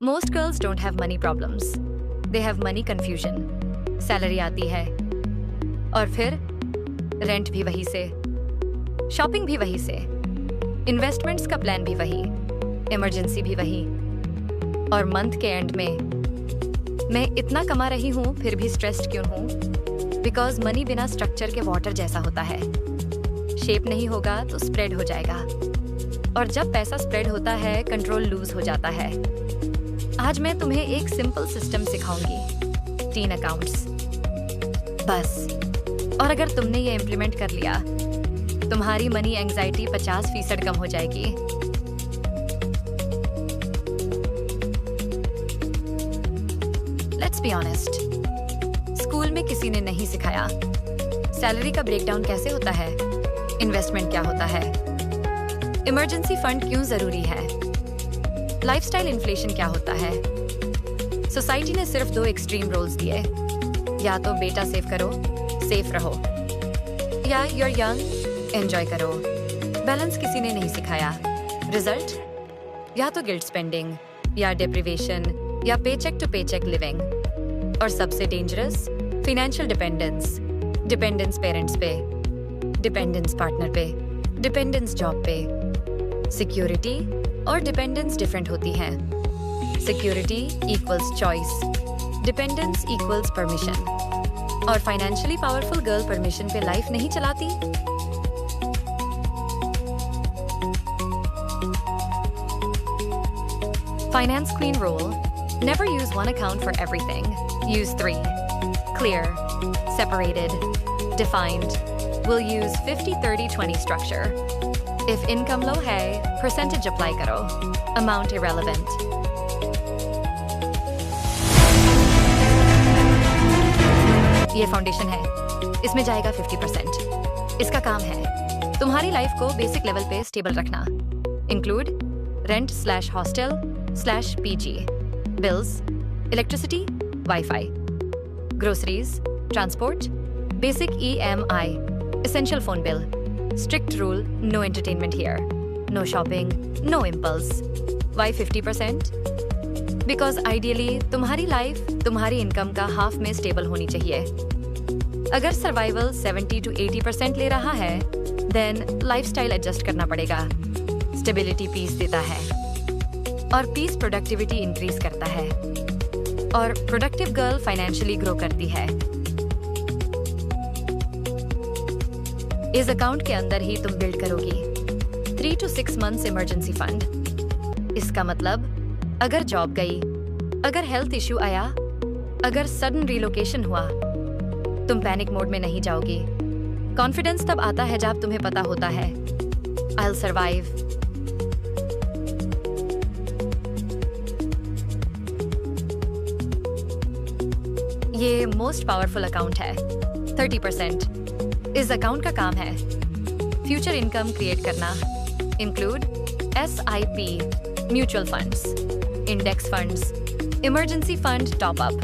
Most girls don't have money problems. They have money confusion. Salary आती है और फिर रेंट भी वही से, शॉपिंग भी वही से, इन्वेस्टमेंट्स का प्लान भी वही, इमरजेंसी भी वही, और मंथ के एंड में मैं इतना कमा रही हूँ फिर भी स्ट्रेस्ड क्यों हूँ? बिकॉज मनी बिना स्ट्रक्चर के वाटर जैसा होता है। शेप नहीं होगा तो स्प्रेड हो जाएगा, और जब पैसा स्प्रेड होता है कंट्रोल लूज हो जाता है। आज मैं तुम्हें एक सिंपल सिस्टम सिखाऊंगी, 3 अकाउंट्स बस। और अगर तुमने ये इम्प्लीमेंट कर लिया, तुम्हारी मनी एंजाइटी 50% कम हो जाएगी। लेट्स बी ऑनेस्ट, स्कूल में किसी ने नहीं सिखाया सैलरी का ब्रेकडाउन कैसे होता है, इन्वेस्टमेंट क्या होता है, इमरजेंसी फंड क्यों जरूरी है, लाइफस्टाइल इन्फ्लेशन क्या होता है। सोसाइटी ने सिर्फ 2 एक्सट्रीम रोल्स दिए, या तो बेटा सेव करो, सेफ रहो, या यूर यंग एंजॉय करो। बैलेंस किसी ने नहीं सिखाया। रिजल्ट या तो गिल्ट स्पेंडिंग, या डिप्रिवेशन, या पेचेक टू पेचेक लिविंग, और सबसे dangerous financial dependence. Dependence parents पे, डिपेंडेंस पार्टनर पे, डिपेंडेंस जॉब पे। सिक्योरिटी और डिपेंडेंस डिफरेंट होती हैं। Security equals choice, dependence equals permission, और फाइनेंशियली पावरफुल गर्ल परमिशन पे लाइफ नहीं चलाती। Finance queen rule, never use one account for everything. Use 3. Clear, separated, defined. We'll use 50-30-20 structure. If income low है, percentage apply करो. Amount irrelevant. ये foundation है, इसमें जाएगा 50%। इसका काम है तुम्हारी लाइफ को बेसिक लेवल पे स्टेबल रखना। Include rent / hostel / PG, bills, electricity, wifi, groceries, transport, basic EMI, essential phone bill. Strict rule, no entertainment here. No shopping, no impulse. Why 50%? Because ideally, तुम्हारी लाइफ तुम्हारी income का half में stable होनी चाहिए। अगर survival 70 to 80% ले रहा है, then लाइफस्टाइल एडजस्ट करना पड़ेगा। स्टेबिलिटी पीस देता है, और पीस प्रोडक्टिविटी इंक्रीज करता है, और प्रोडक्टिव गर्ल फाइनेंशियली ग्रो करती है। इस अकाउंट के अंदर ही तुम बिल्ड करोगी 3 to 6 months इमरजेंसी फंड। इसका मतलब अगर जॉब गई, अगर हेल्थ इश्यू आया, अगर सडन रिलोकेशन हुआ, तुम पैनिक मोड में नहीं जाओगी। कॉन्फिडेंस तब आता है जब तुम्हें पता होता है आई विल सर्वाइव। ये मोस्ट पावरफुल अकाउंट है, 30%। इस अकाउंट का काम है फ्यूचर इनकम क्रिएट करना। Include SIP, mutual funds, index funds, emergency fund top up,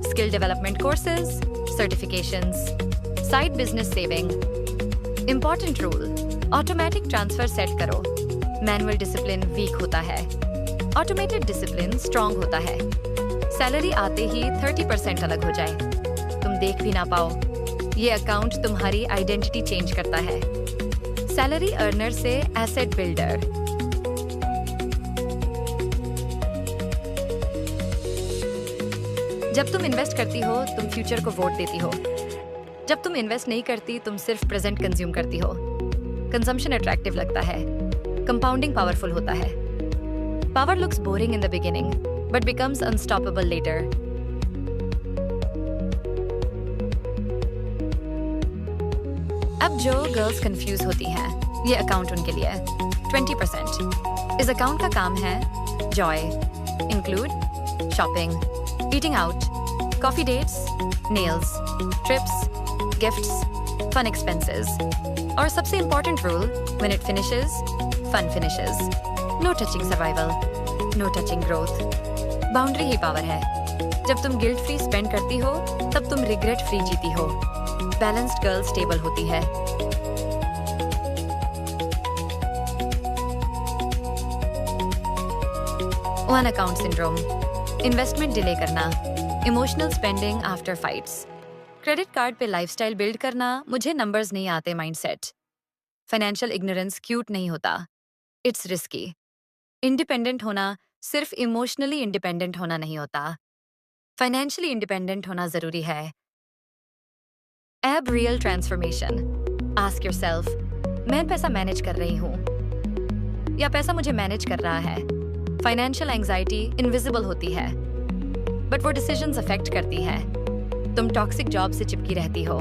skill development courses, certifications, side business saving. Important rule, automatic transfer set करो। Manual discipline week होता है, automated discipline strong होता है। Salary आते ही 30% अलग हो जाए, तुम देख भी ना पाओ। ये अकाउंट तुम्हारी आइडेंटिटी चेंज करता है, सैलरी अर्नर से एसेट बिल्डर। जब तुम इन्वेस्ट करती हो तुम फ्यूचर को वोट देती हो। जब तुम इन्वेस्ट नहीं करती तुम सिर्फ प्रेजेंट कंज्यूम करती हो। कंजम्पशन अट्रैक्टिव लगता है, कंपाउंडिंग पावरफुल होता है। Power looks boring in the beginning but becomes unstoppable later. अब जो गर्ल्स कंफ्यूज होती हैं, ये अकाउंट उनके लिए 20%। इस अकाउंट का काम है joy. Include shopping, eating out, coffee dates, nails, trips, gifts, fun expenses, और सबसे important rule, when it finishes, fun finishes. No touching survival, no touching growth. Boundary ही पावर है। जब तुम गिल्ट फ्री स्पेंड करती हो तब तुम रिग्रेट फ्री जीती हो। बैलेंस्ड गर्ल स्टेबल होती है। One account syndrome, investment delay करना, emotional spending after fights, credit card पे लाइफस्टाइल बिल्ड करना, मुझे नंबर्स नहीं आते माइंडसेट, फाइनेंशियल इग्नोरेंस क्यूट नहीं होता, इट्स रिस्की। इंडिपेंडेंट होना सिर्फ इमोशनली इंडिपेंडेंट होना नहीं होता, फाइनेंशियली इंडिपेंडेंट होना जरूरी है। एब रियल ट्रांसफॉर्मेशन। आस्क योरसेल्फ, मैं पैसा मैनेज कर रही हूँ या पैसा मुझे मैनेज कर रहा है? फाइनेंशियल एंजाइटी इनविजिबल होती है, बट वो डिसीजंस अफेक्ट करती है। तुम टॉक्सिक जॉब से चिपकी रहती हो,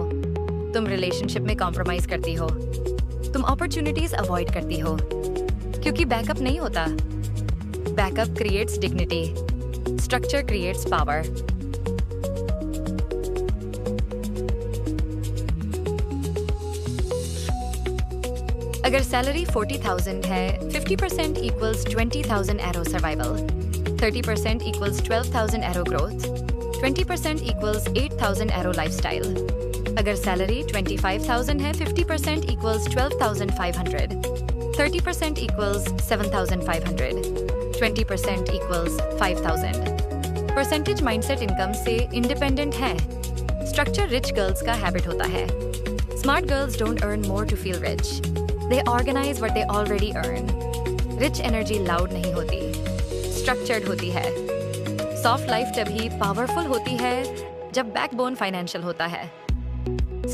तुम रिलेशनशिप में कॉम्प्रोमाइज करती हो, तुम अपॉर्चुनिटीज अवॉइड करती हो, क्योंकि बैकअप नहीं होता। Backup creates dignity, structure creates power. अगर सैलरी 40,000 है, 50% equals 20,000 arrow survival, 30% equals 12,000 arrow growth, 20% equals 8,000 arrow lifestyle. अगर सैलरी 25,000 है, 50% equals 12,500, 30% equals 7,500, 20% equals 5,000। Percentage mindset income से इंडिपेंडेंट है। स्ट्रक्चर रिच गर्ल्स का हैबिट होता है। Smart girls don't earn more to feel rich, they organize what they already earn. Rich energy loud नहीं होती, structured होती है। Soft life तभी powerful होती है जब backbone financial होता है।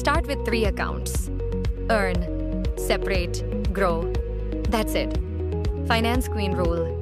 Start with 3 accounts. Earn, separate, grow. That's it. Finance Queen rule.